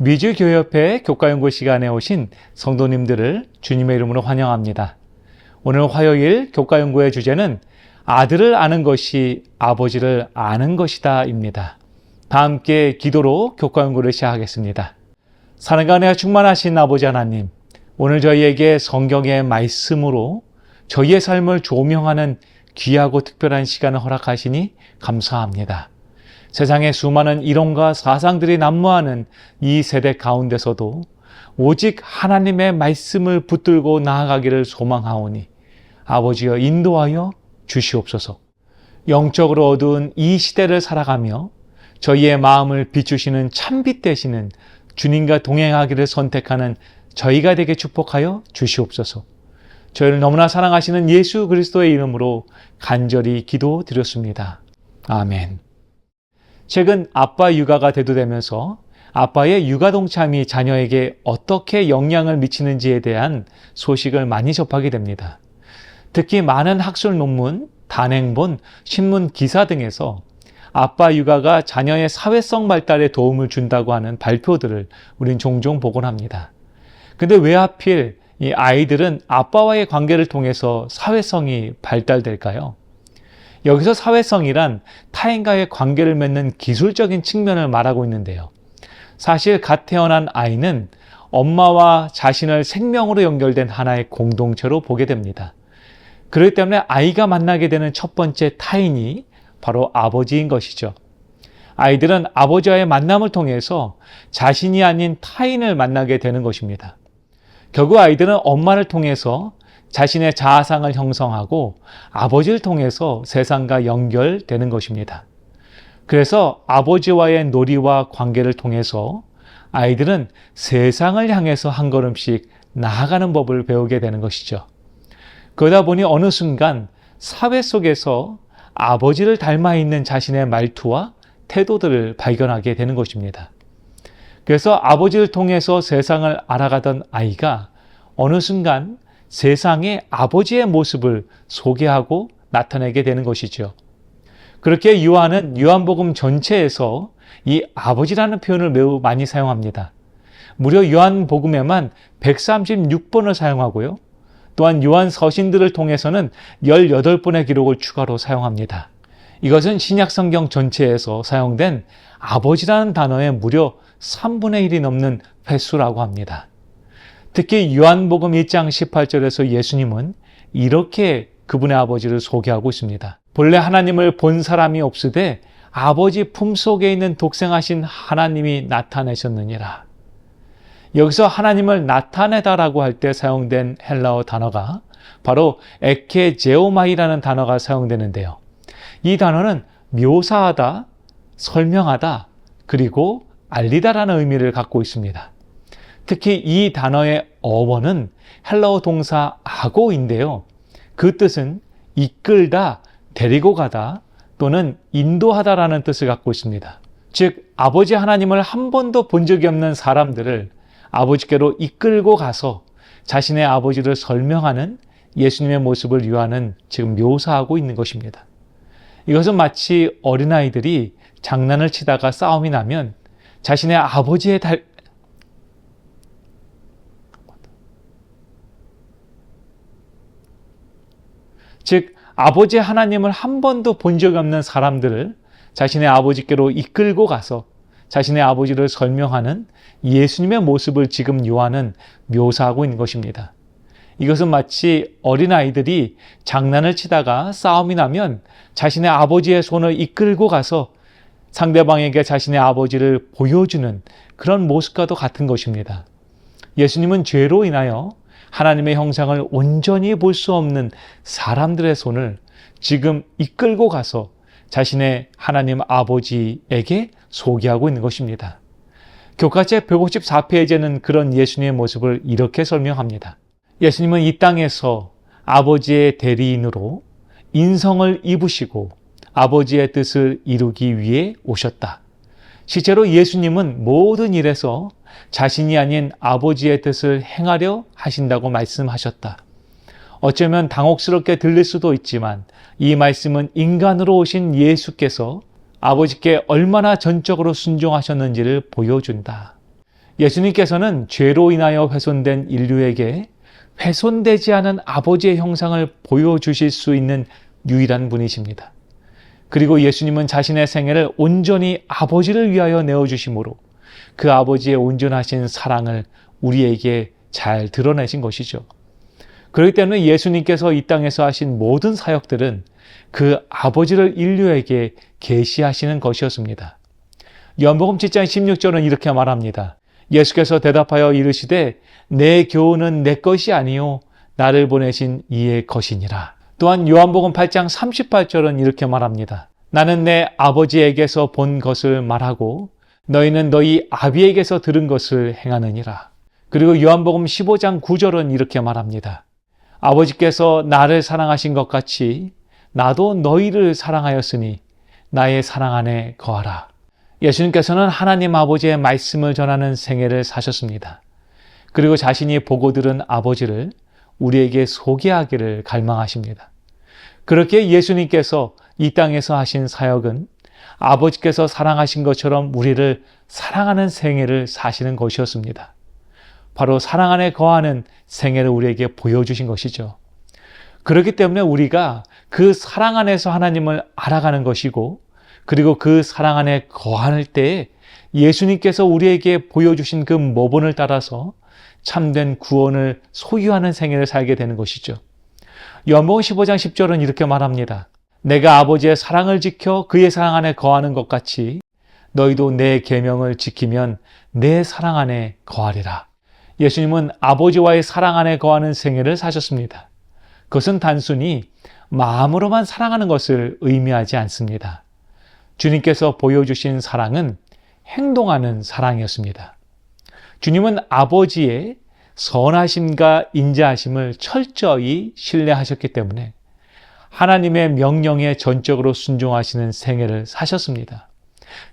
미주교협회 교과연구 시간에 오신 성도님들을 주님의 이름으로 환영합니다. 오늘 화요일 교과연구의 주제는 아들을 아는 것이 아버지를 아는 것이다 입니다. 다 함께 기도로 교과연구를 시작하겠습니다. 사랑과 은혜가 충만하신 아버지 하나님, 오늘 저희에게 성경의 말씀으로 저희의 삶을 조명하는 귀하고 특별한 시간을 허락하시니 감사합니다. 세상의 수많은 이론과 사상들이 난무하는 이 세대 가운데서도 오직 하나님의 말씀을 붙들고 나아가기를 소망하오니 아버지여 인도하여 주시옵소서. 영적으로 어두운 이 시대를 살아가며 저희의 마음을 비추시는 참빛 되시는 주님과 동행하기를 선택하는 저희가 되게 축복하여 주시옵소서. 저희를 너무나 사랑하시는 예수 그리스도의 이름으로 간절히 기도드렸습니다. 아멘. 최근 아빠 육아가 대두되면서 아빠의 육아 동참이 자녀에게 어떻게 영향을 미치는지에 대한 소식을 많이 접하게 됩니다. 특히 많은 학술 논문, 단행본, 신문 기사 등에서 아빠 육아가 자녀의 사회성 발달에 도움을 준다고 하는 발표들을 우린 종종 보곤 합니다. 근데 왜 하필 이 아이들은 아빠와의 관계를 통해서 사회성이 발달될까요? 여기서 사회성이란 타인과의 관계를 맺는 기술적인 측면을 말하고 있는데요. 사실 갓 태어난 아이는 엄마와 자신을 생명으로 연결된 하나의 공동체로 보게 됩니다. 그렇기 때문에 아이가 만나게 되는 첫 번째 타인이 바로 아버지인 것이죠. 아이들은 아버지와의 만남을 통해서 자신이 아닌 타인을 만나게 되는 것입니다. 결국 아이들은 엄마를 통해서 자신의 자아상을 형성하고 아버지를 통해서 세상과 연결되는 것입니다. 그래서 아버지와의 놀이와 관계를 통해서 아이들은 세상을 향해서 한 걸음씩 나아가는 법을 배우게 되는 것이죠. 그러다 보니 어느 순간 사회 속에서 아버지를 닮아 있는 자신의 말투와 태도들을 발견하게 되는 것입니다. 그래서 아버지를 통해서 세상을 알아가던 아이가 어느 순간 세상에 아버지의 모습을 소개하고 나타내게 되는 것이죠. 그렇게 요한은 요한복음 전체에서 이 아버지라는 표현을 매우 많이 사용합니다. 무려 요한복음에만 136번을 사용하고요. 또한 요한 서신들을 통해서는 18번의 기록을 추가로 사용합니다. 이것은 신약성경 전체에서 사용된 아버지라는 단어의 무려 3분의 1이 넘는 횟수라고 합니다. 특히 요한복음 1장 18절에서 예수님은 이렇게 그분의 아버지를 소개하고 있습니다. 본래 하나님을 본 사람이 없으되 아버지 품속에 있는 독생하신 하나님이 나타내셨느니라. 여기서 하나님을 나타내다라고 할 때 사용된 헬라어 단어가 바로 에케제오마이라는 단어가 사용되는데요. 이 단어는 묘사하다, 설명하다, 그리고 알리다라는 의미를 갖고 있습니다. 특히 이 단어의 어원은 헬라어 동사 아고인데요. 그 뜻은 이끌다, 데리고 가다 또는 인도하다라는 뜻을 갖고 있습니다. 즉 아버지 하나님을 한 번도 본 적이 없는 사람들을 아버지께로 이끌고 가서 자신의 아버지를 설명하는 예수님의 모습을 요한은 지금 묘사하고 있는 것입니다. 이것은 마치 어린아이들이 장난을 치다가 싸움이 나면 자신의 아버지의 즉 아버지 하나님을 한 번도 본 적이 없는 사람들을 자신의 아버지께로 이끌고 가서 자신의 아버지를 설명하는 예수님의 모습을 지금 요한은 묘사하고 있는 것입니다. 이것은 마치 어린아이들이 장난을 치다가 싸움이 나면 자신의 아버지의 손을 이끌고 가서 상대방에게 자신의 아버지를 보여주는 그런 모습과도 같은 것입니다. 예수님은 죄로 인하여 하나님의 형상을 온전히 볼 수 없는 사람들의 손을 지금 이끌고 가서 자신의 하나님 아버지에게 소개하고 있는 것입니다. 교과책 154페이지에는 그런 예수님의 모습을 이렇게 설명합니다. 예수님은 이 땅에서 아버지의 대리인으로 인성을 입으시고 아버지의 뜻을 이루기 위해 오셨다. 실제로 예수님은 모든 일에서 자신이 아닌 아버지의 뜻을 행하려 하신다고 말씀하셨다. 어쩌면 당혹스럽게 들릴 수도 있지만 이 말씀은 인간으로 오신 예수께서 아버지께 얼마나 전적으로 순종하셨는지를 보여준다. 예수님께서는 죄로 인하여 훼손된 인류에게 훼손되지 않은 아버지의 형상을 보여주실 수 있는 유일한 분이십니다. 그리고 예수님은 자신의 생애를 온전히 아버지를 위하여 내어주심으로 그 아버지의 온전하신 사랑을 우리에게 잘 드러내신 것이죠. 그렇기 때문에 예수님께서 이 땅에서 하신 모든 사역들은 그 아버지를 인류에게 계시하시는 것이었습니다. 요한복음 7장 16절은 이렇게 말합니다. 예수께서 대답하여 이르시되 내 교훈은 내 것이 아니요 나를 보내신 이의 것이니라. 또한 요한복음 8장 38절은 이렇게 말합니다. 나는 내 아버지에게서 본 것을 말하고 너희는 너희 아비에게서 들은 것을 행하느니라. 그리고 요한복음 15장 9절은 이렇게 말합니다. 아버지께서 나를 사랑하신 것 같이 나도 너희를 사랑하였으니 나의 사랑 안에 거하라. 예수님께서는 하나님 아버지의 말씀을 전하는 생애를 사셨습니다. 그리고 자신이 보고 들은 아버지를 우리에게 소개하기를 갈망하십니다. 그렇게 예수님께서 이 땅에서 하신 사역은 아버지께서 사랑하신 것처럼 우리를 사랑하는 생애를 사시는 것이었습니다. 바로 사랑 안에 거하는 생애를 우리에게 보여주신 것이죠. 그렇기 때문에 우리가 그 사랑 안에서 하나님을 알아가는 것이고 그리고 그 사랑 안에 거할 때에 예수님께서 우리에게 보여주신 그 모본을 따라서 참된 구원을 소유하는 생애를 살게 되는 것이죠. 요한복음 15장 10절은 이렇게 말합니다. 내가 아버지의 사랑을 지켜 그의 사랑 안에 거하는 것 같이 너희도 내 계명을 지키면 내 사랑 안에 거하리라. 예수님은 아버지와의 사랑 안에 거하는 생애를 사셨습니다. 그것은 단순히 마음으로만 사랑하는 것을 의미하지 않습니다. 주님께서 보여주신 사랑은 행동하는 사랑이었습니다. 주님은 아버지의 선하심과 인자하심을 철저히 신뢰하셨기 때문에 하나님의 명령에 전적으로 순종하시는 생애를 사셨습니다.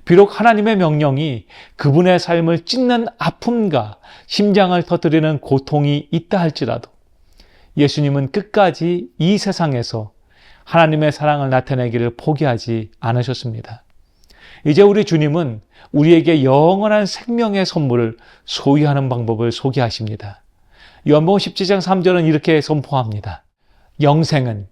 비록 하나님의 명령이 그분의 삶을 찢는 아픔과 심장을 터뜨리는 고통이 있다 할지라도 예수님은 끝까지 이 세상에서 하나님의 사랑을 나타내기를 포기하지 않으셨습니다. 이제 우리 주님은 우리에게 영원한 생명의 선물을 소유하는 방법을 소개하십니다. 요한복음 17장 3절은 이렇게 선포합니다. 영생은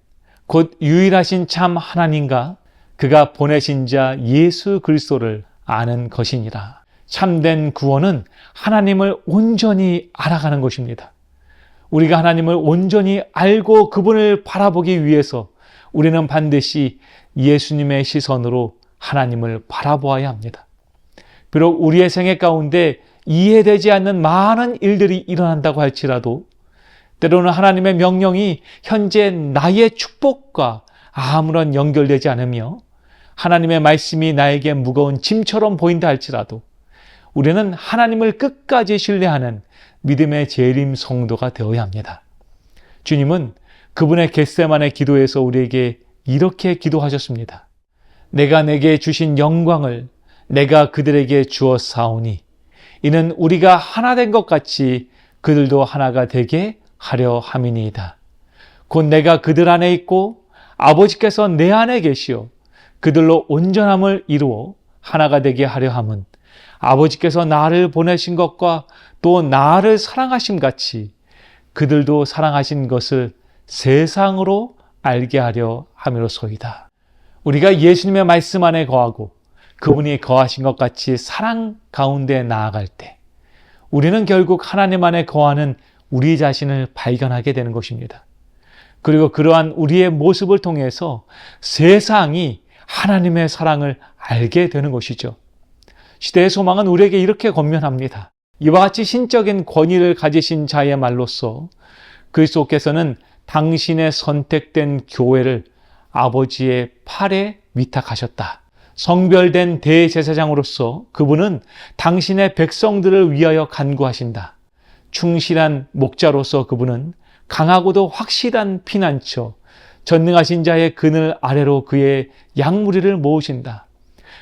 곧 유일하신 참 하나님과 그가 보내신 자 예수 그리스도를 아는 것이니라. 참된 구원은 하나님을 온전히 알아가는 것입니다. 우리가 하나님을 온전히 알고 그분을 바라보기 위해서 우리는 반드시 예수님의 시선으로 하나님을 바라보아야 합니다. 비록 우리의 생애 가운데 이해되지 않는 많은 일들이 일어난다고 할지라도 때로는 하나님의 명령이 현재 나의 축복과 아무런 연결되지 않으며 하나님의 말씀이 나에게 무거운 짐처럼 보인다 할지라도 우리는 하나님을 끝까지 신뢰하는 믿음의 재림 성도가 되어야 합니다. 주님은 그분의 겟세마네 기도에서 우리에게 이렇게 기도하셨습니다. 내가 내게 주신 영광을 내가 그들에게 주었사오니 이는 우리가 하나 된 것 같이 그들도 하나가 되게 하려 함이니이다. 곧 내가 그들 안에 있고 아버지께서 내 안에 계시오 그들로 온전함을 이루어 하나가 되게 하려 함은 아버지께서 나를 보내신 것과 또 나를 사랑하심 같이 그들도 사랑하신 것을 세상으로 알게 하려 함이로소이다. 우리가 예수님의 말씀 안에 거하고 그분이 거하신 것 같이 사랑 가운데 나아갈 때 우리는 결국 하나님 안에 거하는 우리 자신을 발견하게 되는 것입니다. 그리고 그러한 우리의 모습을 통해서 세상이 하나님의 사랑을 알게 되는 것이죠. 시대의 소망은 우리에게 이렇게 권면합니다. 이와 같이 신적인 권위를 가지신 자의 말로써 그리스도께서는 당신의 선택된 교회를 아버지의 팔에 위탁하셨다. 성별된 대제사장으로서 그분은 당신의 백성들을 위하여 간구하신다. 충실한 목자로서 그분은 강하고도 확실한 피난처, 전능하신 자의 그늘 아래로 그의 양무리를 모으신다.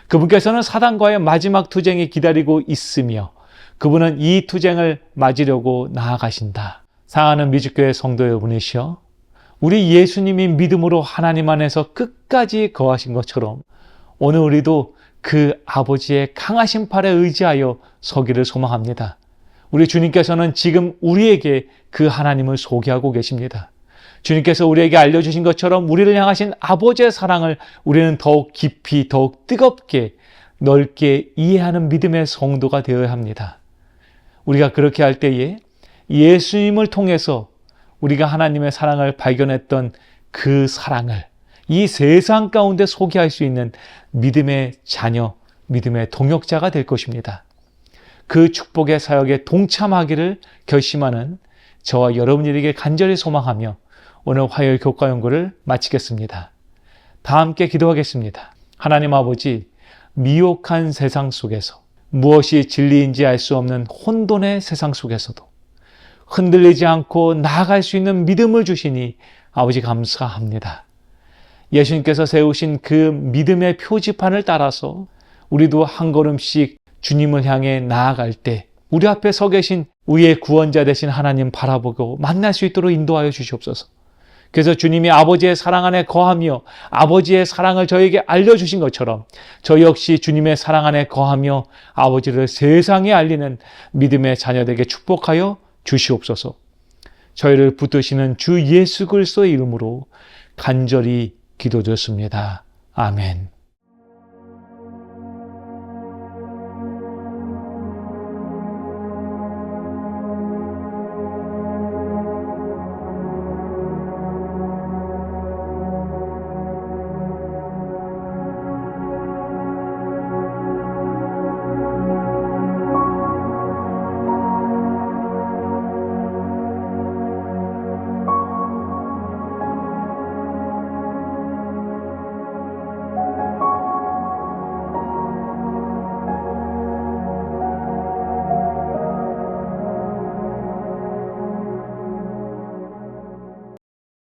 그분께서는 사단과의 마지막 투쟁이 기다리고 있으며 그분은 이 투쟁을 맞으려고 나아가신다. 사랑하는 미주교회 성도 여러분이시여, 우리 예수님이 믿음으로 하나님 안에서 끝까지 거하신 것처럼 오늘 우리도 그 아버지의 강하신 팔에 의지하여 서기를 소망합니다. 우리 주님께서는 지금 우리에게 그 하나님을 소개하고 계십니다. 주님께서 우리에게 알려주신 것처럼 우리를 향하신 아버지의 사랑을 우리는 더욱 깊이, 더욱 뜨겁게, 넓게 이해하는 믿음의 성도가 되어야 합니다. 우리가 그렇게 할 때에 예수님을 통해서 우리가 하나님의 사랑을 발견했던 그 사랑을 이 세상 가운데 소개할 수 있는 믿음의 자녀, 믿음의 동역자가 될 것입니다. 그 축복의 사역에 동참하기를 결심하는 저와 여러분들에게 간절히 소망하며 오늘 화요일 교과 연구를 마치겠습니다. 다 함께 기도하겠습니다. 하나님 아버지, 미혹한 세상 속에서 무엇이 진리인지 알 수 없는 혼돈의 세상 속에서도 흔들리지 않고 나아갈 수 있는 믿음을 주시니 아버지 감사합니다. 예수님께서 세우신 그 믿음의 표지판을 따라서 우리도 한 걸음씩 주님을 향해 나아갈 때 우리 앞에 서 계신 우리의 구원자 되신 하나님 바라보고 만날 수 있도록 인도하여 주시옵소서. 그래서 주님이 아버지의 사랑 안에 거하며 아버지의 사랑을 저에게 알려주신 것처럼 저 역시 주님의 사랑 안에 거하며 아버지를 세상에 알리는 믿음의 자녀들에게 축복하여 주시옵소서. 저희를 붙드시는 주 예수 그리스도의 이름으로 간절히 기도드렸습니다. 아멘.